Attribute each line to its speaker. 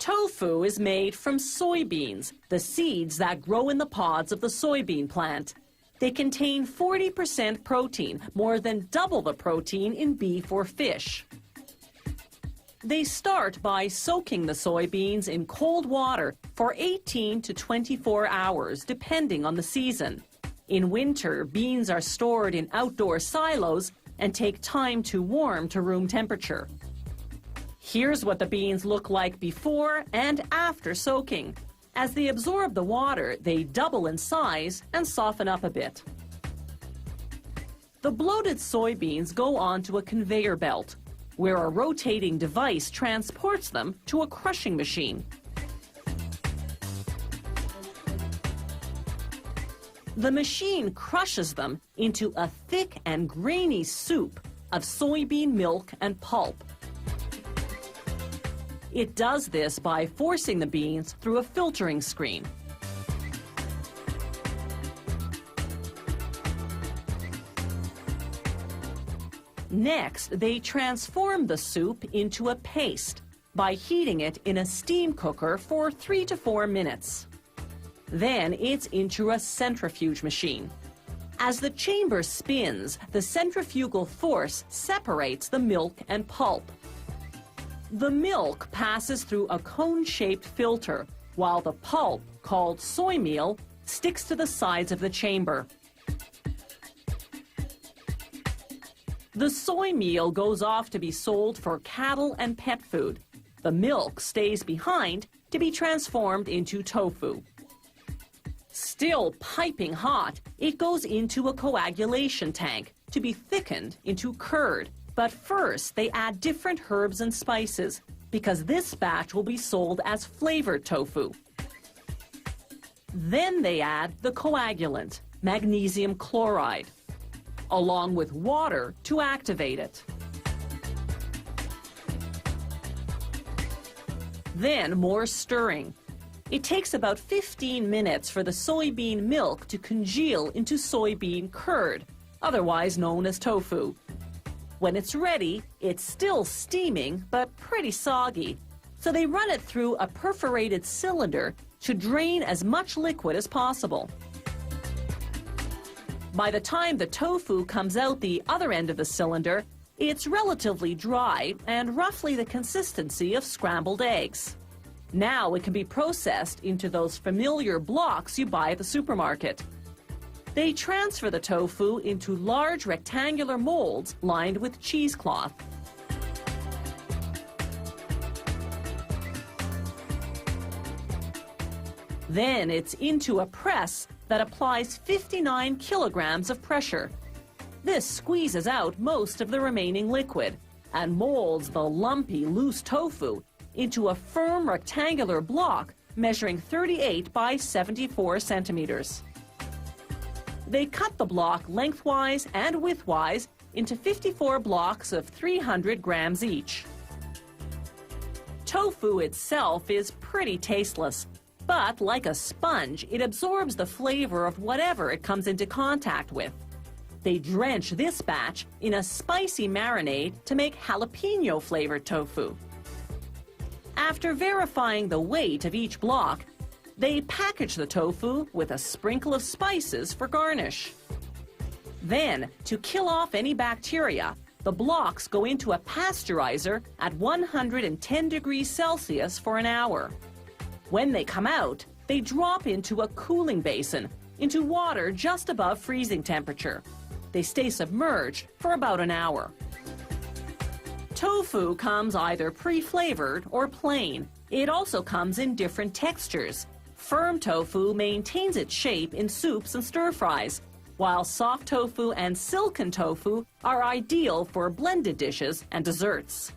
Speaker 1: Tofu is made from soybeans, the seeds that grow in the pods of the soybean plant. They contain 40% protein, more than double the protein in beef or fish. They start by soaking the soybeans in cold water for 18 to 24 hours, depending on the season. In winter, beans are stored in outdoor silos and take time to warm to room temperature. Here's what the beans look like before and after soaking. As they absorb the water, they double in size and soften up a bit. The bloated soybeans go onto a conveyor belt, where a rotating device transports them to a crushing machine. The machine crushes them into a thick and grainy soup of soybean milk and pulp. It does this by forcing the beans through a filtering screen. Next, they transform the soup into a paste by heating it in a steam cooker for 3 to 4 minutes. Then it's into a centrifuge machine. As the chamber spins, the centrifugal force separates the milk and pulp. The milk passes through a cone-shaped filter, while the pulp, called soy meal, sticks to the sides of the chamber. The soy meal goes off to be sold for cattle and pet food. The milk stays behind to be transformed into tofu. Still piping hot, it goes into a coagulation tank to be thickened into curd. But first, they add different herbs and spices, because this batch will be sold as flavored tofu. Then they add the coagulant, magnesium chloride, along with water to activate it. Then more stirring. It takes about 15 minutes for the soybean milk to congeal into soybean curd, otherwise known as tofu. When it's ready, it's still steaming, but pretty soggy. So they run it through a perforated cylinder to drain as much liquid as possible. By the time the tofu comes out the other end of the cylinder, it's relatively dry and roughly the consistency of scrambled eggs. Now it can be processed into those familiar blocks you buy at the supermarket. They transfer the tofu into large rectangular molds lined with cheesecloth. Then it's into a press that applies 59 kilograms of pressure. This squeezes out most of the remaining liquid and molds the lumpy, loose tofu into a firm rectangular block measuring 38 by 74 centimeters. They cut the block lengthwise and widthwise into 54 blocks of 300 grams each. Tofu itself is pretty tasteless, but like a sponge, it absorbs the flavor of whatever it comes into contact with. They drench this batch in a spicy marinade to make jalapeno-flavored tofu. After verifying the weight of each block, they package the tofu with a sprinkle of spices for garnish. Then, to kill off any bacteria, the blocks go into a pasteurizer at 110 degrees Celsius for an hour. When they come out, they drop into a cooling basin, into water just above freezing temperature. They stay submerged for about an hour. Tofu comes either pre-flavored or plain. It also comes in different textures. Firm tofu maintains its shape in soups and stir-fries, while soft tofu and silken tofu are ideal for blended dishes and desserts.